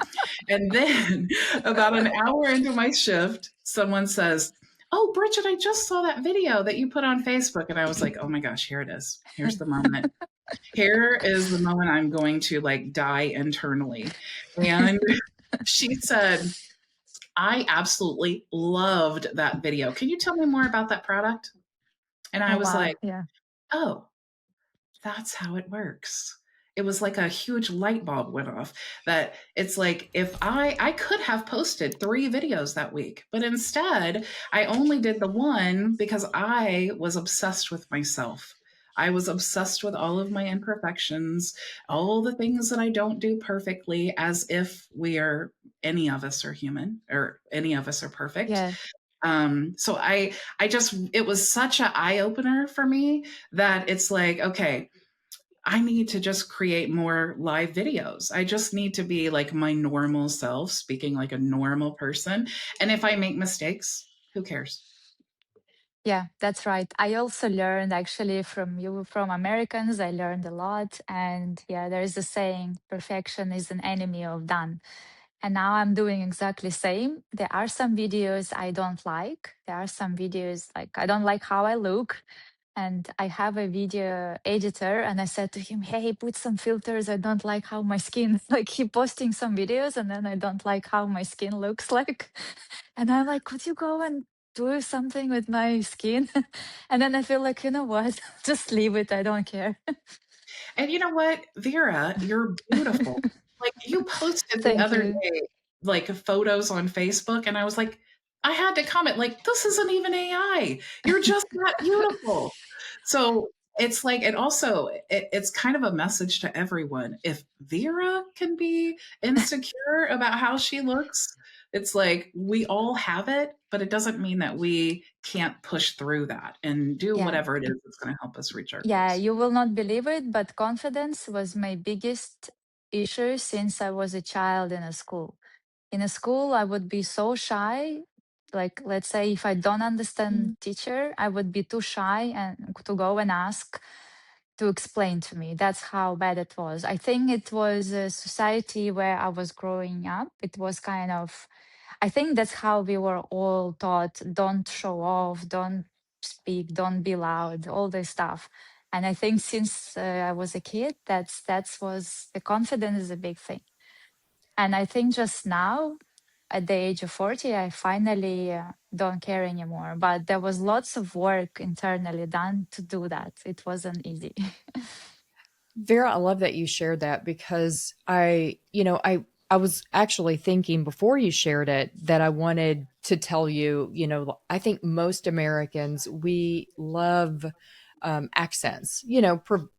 And then about an hour into my shift, someone says, oh, Bridget, I just saw that video that you put on Facebook. And I was like, oh my gosh, here it is. Here's the moment. Here is the moment I'm going to like die internally. And she said, I absolutely loved that video. Can you tell me more about that product? And I Oh, was wow. like, Yeah. oh, that's how it works. It was like a huge light bulb went off that it's like if I could have posted 3 videos that week, but instead I only did the one because I was obsessed with myself. I was obsessed with all of my imperfections, all the things that I don't do perfectly, as if any of us are human or any of us are perfect. Yeah. So I just, it was such an eye opener for me that it's like, okay, I need to just create more live videos. I just need to be like my normal self, speaking like a normal person. And if I make mistakes, who cares? Yeah, that's right. I also learned actually from you, from Americans, I learned a lot. And yeah, there is a saying, perfection is an enemy of done. And now I'm doing exactly same. There are some videos I don't like. There are some videos like I don't like how I look. And I have a video editor and I said to him, hey, put some filters. I don't like how my skin, like he posting some videos and then I don't like how my skin looks like. And I'm like, could you go and do something with my skin? And then I feel like, you know what? Just leave it. I don't care. And you know what, Vera, you're beautiful. Like you posted the Thank other you. day, like photos on Facebook, and I was like, I had to comment, like, this isn't even AI. You're just that beautiful. So it's like, it's kind of a message to everyone. If Vera can be insecure about how she looks, it's like we all have it, but it doesn't mean that we can't push through that and do Yeah. whatever it is that's going to help us reach our Yeah, goals. you will not believe it, but confidence was my biggest issue since I was a child in a school. In a school, I would be so shy. Like, let's say if I don't understand teacher, I would be too shy and to go and ask to explain to me. That's how bad it was. I think it was a society where I was growing up. It was kind of, I think that's how we were all taught, don't show off, don't speak, don't be loud, all this stuff. And I think since I was a kid, that's was the confidence is a big thing. And I think just now, at the age of 40, I finally don't care anymore. But there was lots of work internally done to do that. It wasn't easy. Vera, I love that you shared that because I was actually thinking before you shared it that I wanted to tell you, I think most Americans, we love accents,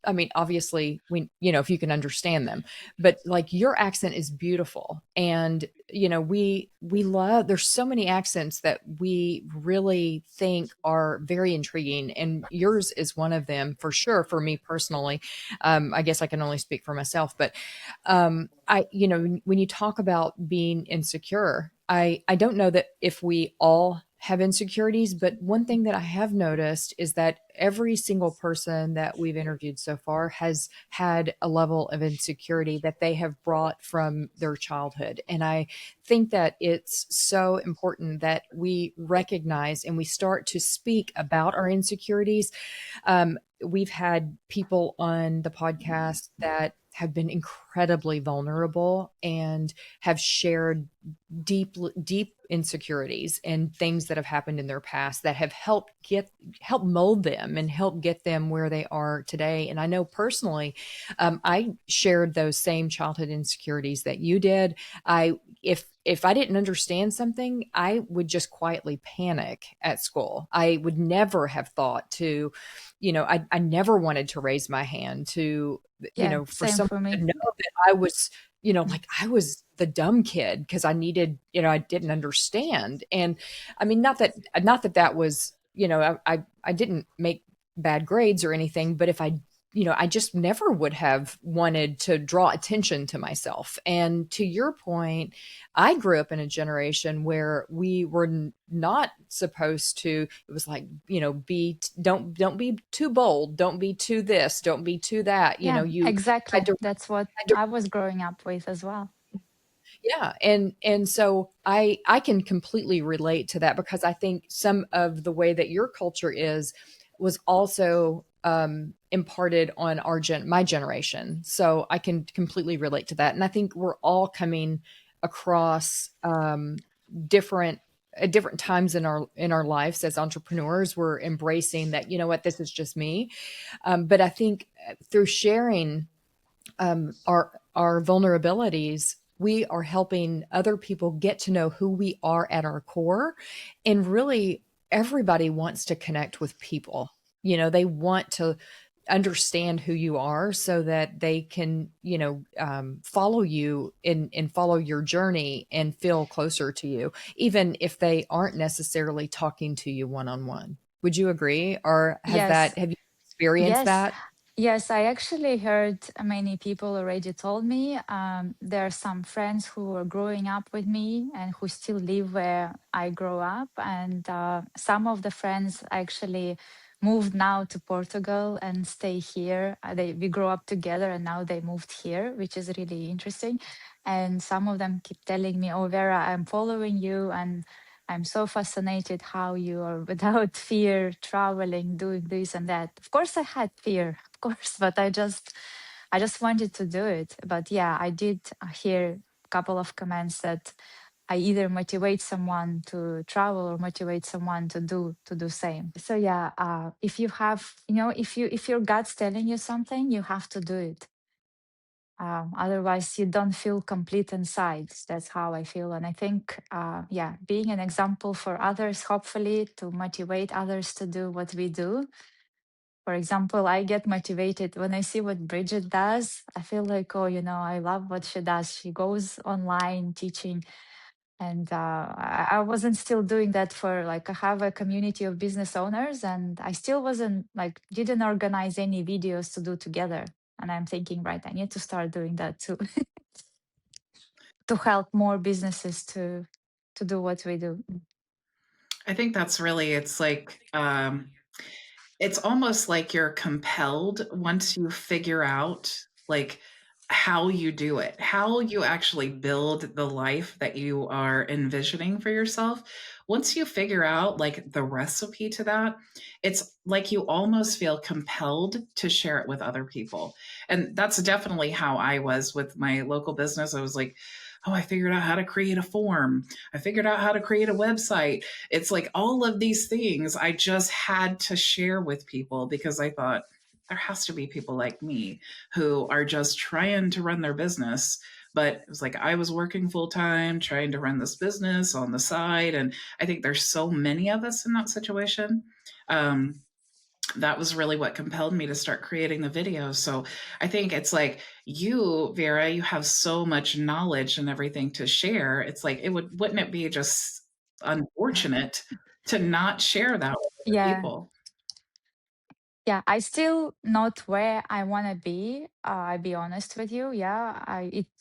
I mean, obviously if you can understand them, but like your accent is beautiful. And, we love, there's so many accents that we really think are very intriguing. And yours is one of them for sure. For me personally, I guess I can only speak for myself, but when you talk about being insecure, I don't know that if we all have insecurities, but one thing that I have noticed is that every single person that we've interviewed so far has had a level of insecurity that they have brought from their childhood. And I think that it's so important that we recognize and we start to speak about our insecurities. We've had people on the podcast that have been incredibly vulnerable and have shared deep insecurities and things that have happened in their past that have help mold them and help get them where they are today. And I know personally, I shared those same childhood insecurities that you did. If I didn't understand something, I would just quietly panic at school. I would never have thought to, I never wanted to raise my hand to, Yeah, for same someone for to me. know that I was, like I was the dumb kid because I needed, I didn't understand. And I mean, not that that was, I didn't make bad grades or anything, but if I, I just never would have wanted to draw attention to myself. And to your point, I grew up in a generation where we were not supposed to, it was like, don't be too bold, don't be too this, don't be too that, Yeah, you had exactly. to, That's what had to I was growing up with as well. yeah, and so I can completely relate to that because I think some of the way that your culture is was also imparted on my generation. So I can completely relate to that, and I think we're all coming across different at different times in our lives as entrepreneurs. We're embracing that. You know what? This is just me. But I think through sharing our vulnerabilities, we are helping other people get to know who we are at our core. And really, everybody wants to connect with people. They want to understand who you are so that they can, follow you and follow your journey and feel closer to you, even if they aren't necessarily talking to you one on one. Would you agree? Or Yes, have you experienced yes, that? yes. I actually heard many people already told me. There are some friends who were growing up with me and who still live where I grew up. And some of the friends actually moved now to Portugal and stay here. We grew up together and now they moved here, which is really interesting. And some of them keep telling me, "Oh, Vera, I'm following you and I'm so fascinated how you are without fear traveling, doing this and that." Of course, I had fear, of course, but I just wanted to do it. But yeah, I did hear a couple of comments that I either motivate someone to travel or motivate someone to do same. So yeah, if you have, if your gut's telling you something, you have to do it. Otherwise, you don't feel complete inside. That's how I feel. And I think, yeah, being an example for others, hopefully to motivate others to do what we do. For example, I get motivated when I see what Bridget does. I feel like, oh, I love what she does. She goes online teaching. And I wasn't still doing that for like, I have a community of business owners and I still wasn't like, didn't organize any videos to do together. And I'm thinking, right, I need to start doing that too. To help more businesses to do what we do. I think that's really, it's almost like you're compelled once you figure out like how you do it, how you actually build the life that you are envisioning for yourself. Once you figure out like the recipe to that, it's like you almost feel compelled to share it with other people. And that's definitely how I was with my local business. I was like, oh, I figured out how to create a form. I figured out how to create a website. It's like all of these things I just had to share with people because I thought there has to be people like me who are just trying to run their business. But it was like I was working full time, trying to run this business on the side. And I think there's so many of us in that situation. That was really what compelled me to start creating the videos. So I think it's like you, Vera, you have so much knowledge and everything to share. It's like wouldn't it be just unfortunate to not share that with other Yeah, people? yeah, I still not where I want to be. I'll be honest with you. Yeah,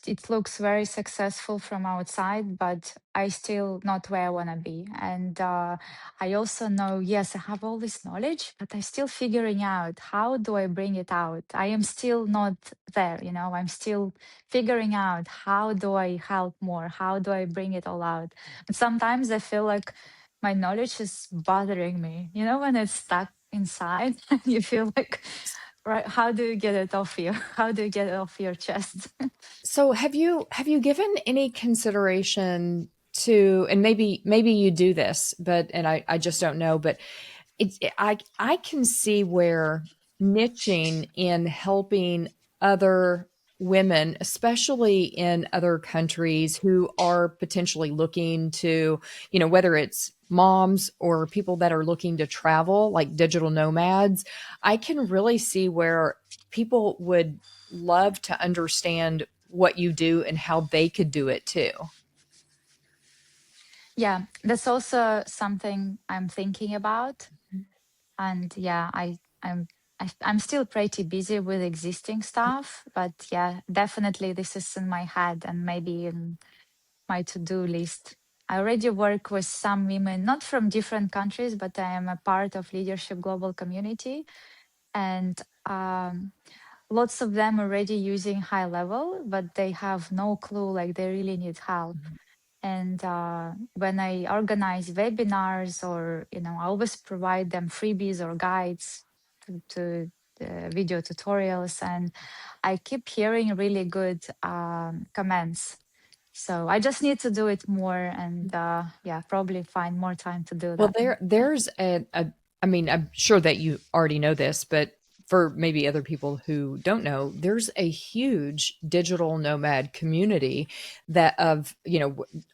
it looks very successful from outside, but I still not where I want to be. And I also know, yes, I have all this knowledge, but I'm still figuring out how do I bring it out. I am still not there. I'm still figuring out how do I help more. How do I bring it all out? And sometimes I feel like my knowledge is bothering me. When it's stuck inside, you feel like right? How do you get it off you? How do you get it off your chest? So have you given any consideration to, and maybe you do this, but and I just don't know, but I can see where niching in helping other women, especially in other countries who are potentially looking to, whether it's moms or people that are looking to travel, like digital nomads, I can really see where people would love to understand what you do and how they could do it too. Yeah, that's also something I'm thinking about. And yeah, I'm still pretty busy with existing stuff, but yeah, definitely this is in my head and maybe in my to-do list. I already work with some women, not from different countries, but I am a part of Leadership Global Community, and lots of them already using high level, but they have no clue, like they really need help. And when I organize webinars, or I always provide them freebies or guides to video tutorials, and I keep hearing really good comments. So I just need to do it more, and yeah, probably find more time to do Well, that. there's I mean, I'm sure that you already know this, but for maybe other people who don't know, there's a huge digital nomad community that of,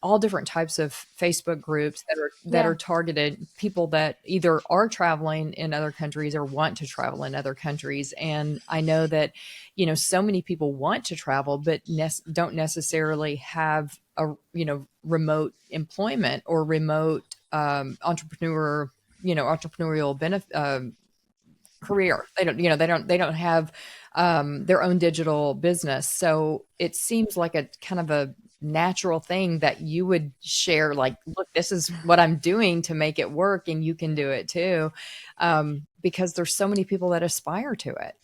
all different types of Facebook groups that are Yeah, targeted people that either are traveling in other countries or want to travel in other countries. And I know that, so many people want to travel, but don't necessarily have a, remote employment or remote entrepreneurial benefit career. They don't have their own digital business. So it seems like a kind of a natural thing that you would share, like, look, this is what I'm doing to make it work, and you can do it too, because there's so many people that aspire to it.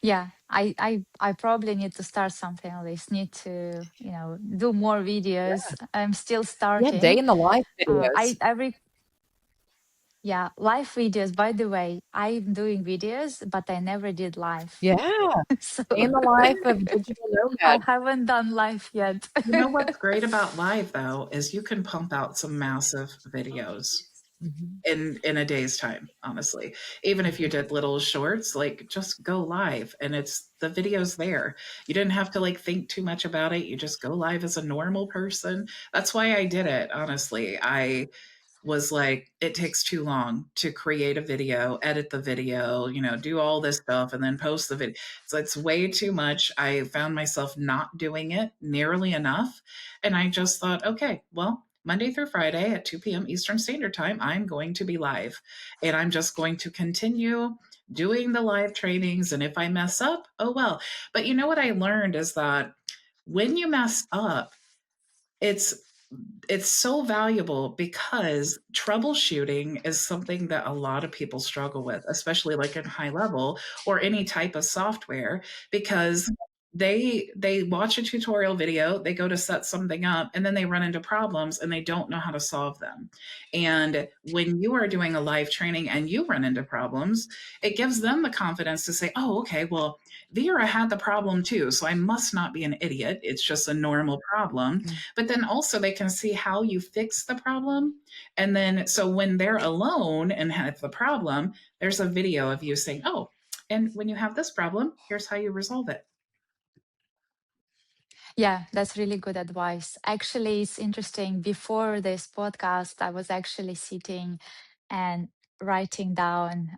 yeah. I probably need to start something like this. Need to do more videos. I'm still Yeah, day starting. in the life videos. Yeah, live videos. By the way, I'm doing videos, but I never did live. Yeah, So day in the life of a digital I nomad. haven't done live yet. You know what's great about live though is you can pump out some massive videos Mhm. in a day's time, honestly. Even if you did little shorts, like just go live and it's the video's there. You didn't have to like think too much about it. You just go live as a normal person. That's why I did it, honestly. I was like, it takes too long to create a video, edit the video, do all this stuff and then post the video. So it's way too much. I found myself not doing it nearly enough. And I just thought, okay, well, Monday through Friday at 2 p.m. Eastern Standard Time, I'm going to be live and I'm just going to continue doing the live trainings. And if I mess up, oh well. But you know what I learned is that when you mess up, it's it's so valuable because troubleshooting is something that a lot of people struggle with, especially like in high level or any type of software, because they watch a tutorial video, they go to set something up, and then they run into problems and they don't know how to solve them. And when you are doing a live training and you run into problems, it gives them the confidence to say, oh, okay, well, Vera had the problem too, so I must not be an idiot. It's just a normal problem. Mm. But then also they can see how you fix the problem. And then, so when they're alone and have the problem, there's a video of you saying, oh, and when you have this problem, here's how you resolve it. Yeah, that's really good advice. Actually, it's interesting. Before this podcast, I was actually sitting and writing down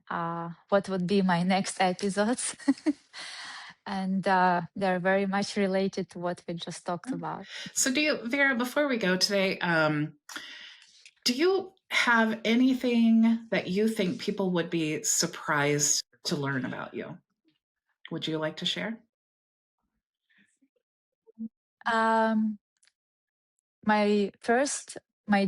what would be my next episodes. And they're very much related to what we just talked about. So do you, Vera, before we go today, do you have anything that you think people would be surprised to learn about you? Would you like to share? Um, my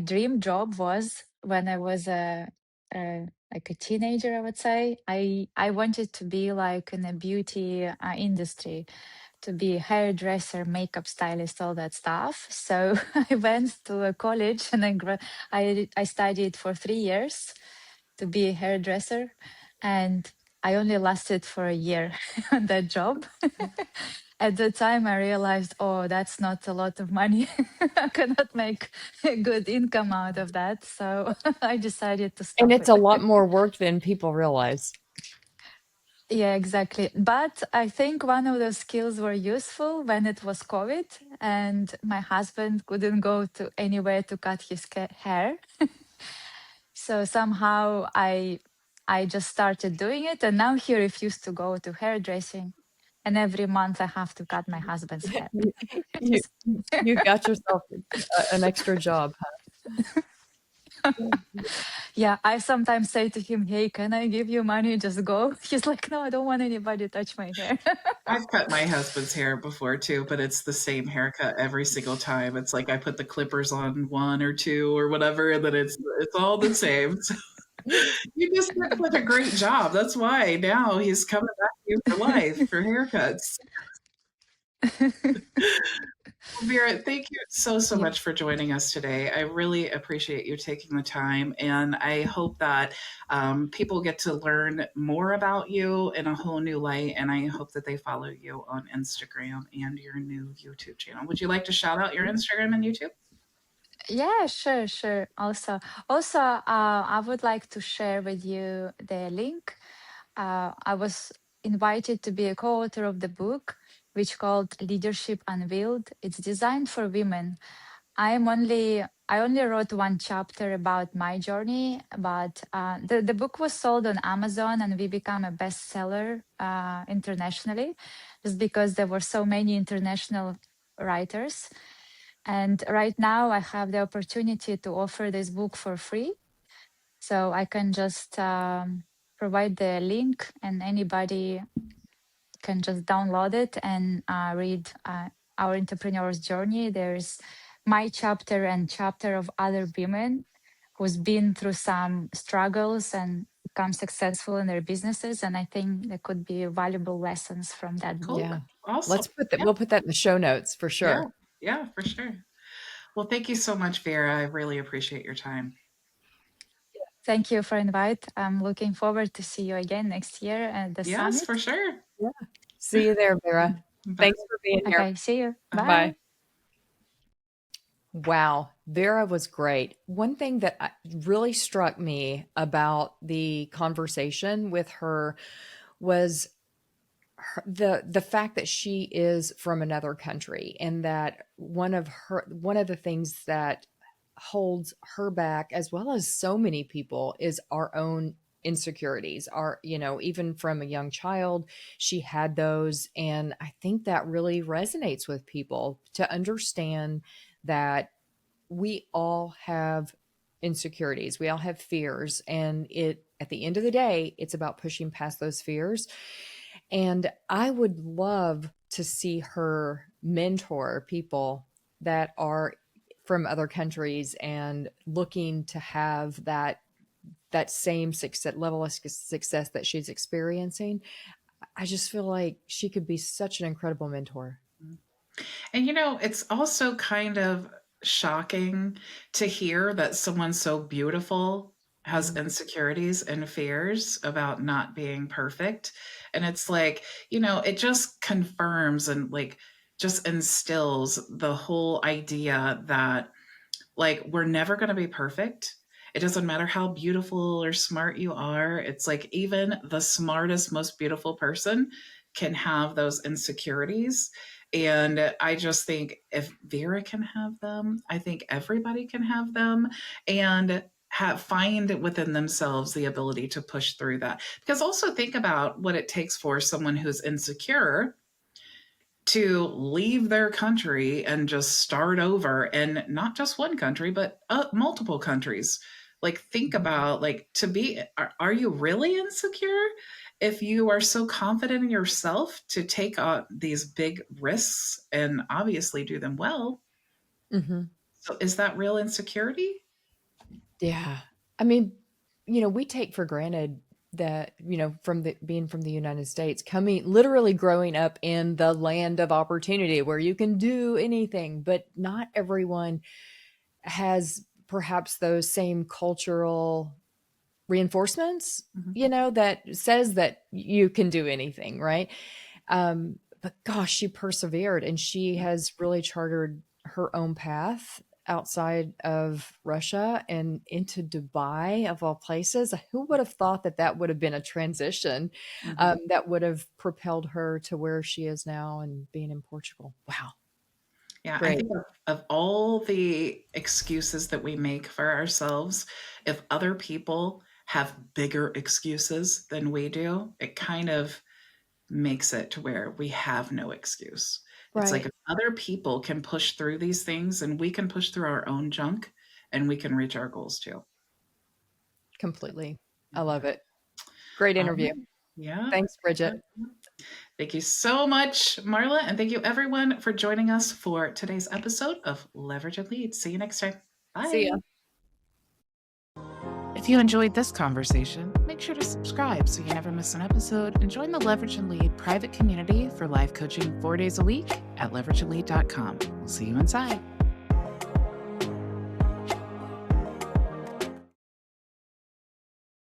dream job was when I was like a teenager, I would say. I wanted to be like in a beauty industry, to be a hairdresser, makeup stylist, all that stuff. So I went to a college and I studied for 3 years to be a hairdresser. And I only lasted for a year on that job. At the time, I realized, oh, that's not a lot of money. I cannot make a good income out of that. So I decided to And stop it's a it. lot more work than people realize. Yeah, exactly. But I think one of those skills were useful when it was COVID and my husband couldn't go to anywhere to cut his hair. So somehow I just started doing it, and now he refused to go to hairdressing. And every month I have to cut my husband's hair. You you Just- you got yourself an extra job, huh? yeah, I sometimes say to him, "Hey, can I give you money? Just go." He's like, "No, I don't want anybody touch my hair." I've cut my husband's hair before too, but it's the same haircut every single time. It's like I put the clippers on one or two or whatever, and then it's all the same. So you just did such a great job. That's why now he's coming back to you for life for haircuts. Vera, thank you so Yeah. much for joining us today. I really appreciate you taking the time, and I hope that people get to learn more about you in a whole new light. And I hope that they follow you on Instagram and your new YouTube channel. Would you like to shout out your Instagram and YouTube? Yeah, sure, sure. Also, I would like to share with you the link. I was invited to be a co-author of the book, which called Leadership Unveiled. It's designed for women. I only wrote one chapter about my journey, but the book was sold on Amazon and we became a bestseller internationally, just because there were so many international writers. And right now, I have the opportunity to offer this book for free. So I can just provide the link, and anybody can just download it and read our entrepreneur's journey. There's my chapter and chapter of other women who's been through some struggles and become successful in their businesses. And I think there could be valuable lessons from that Cool. Yeah. book. Awesome. Let's put that Yeah. we'll put that in the show notes for Yeah. sure. Yeah, for sure. Well, thank you so much, Vera. I really appreciate your time. Thank you for invite. I'm looking forward to see you again next year at the Yes, for summit. sure. Yeah. See you there, Vera. Bye. Thanks for being here. Okay, see you. Bye. Bye. Bye. Wow, Vera was great. One thing that really struck me about the conversation with her was the fact that she is from another country, and that one of the things that holds her back, as well as so many people, is our own insecurities. Our, even from a young child, she had those, and I think that really resonates with people, to understand that we all have insecurities, we all have fears, and it at the end of the day, it's about pushing past those fears. And I would love to see her mentor people that are from other countries and looking to have that same success level of success that she's experiencing. I just feel like she could be such an incredible mentor. And it's also kind of shocking to hear that someone so beautiful has Mhm. insecurities and fears about not being perfect. And it's like, it just confirms and like just instills the whole idea that like we're never going to be perfect. It doesn't matter how beautiful or smart you are. It's like even the smartest, most beautiful person can have those insecurities. And I just think if Vera can have them, I think everybody can have them, and find within themselves the ability to push through that. Because also think about what it takes for someone who's insecure to leave their country and just start over, and not just one country but multiple countries. Like think about, like, to be, are you really insecure if you are so confident in yourself to take on these big risks and obviously do them well? Mhm. So is that real insecurity? Yeah. I mean, we take for granted that, from being from the United States, coming literally growing up in the land of opportunity where you can do anything, but not everyone has perhaps those same cultural reinforcements, Mhm. that says that you can do anything, right? But gosh, she persevered and she has really chartered her own path outside of Russia and into Dubai, of all places. Who would have thought that that would have been a transition Mhm. that would have propelled her to where she is now and being in Portugal? Wow, Yeah, I great. think of all the excuses that we make for ourselves, if other people have bigger excuses than we do, it kind of makes it to where we have no excuse. It's like Right. if other people can push through these things and we can push through our own junk and we can reach our goals too. Completely. I love Yeah. it. Great interview. Um, yeah. Thanks, Bridget. Thank you so much, Marla. And thank you everyone for joining us for today's episode of Leverage and Lead. See you next time. See ya. Bye. If you enjoyed this conversation, make sure to subscribe so you never miss an episode and join the Leverage and Lead private community for live coaching 4 days a week at leverageandlead.com. We'll see you inside.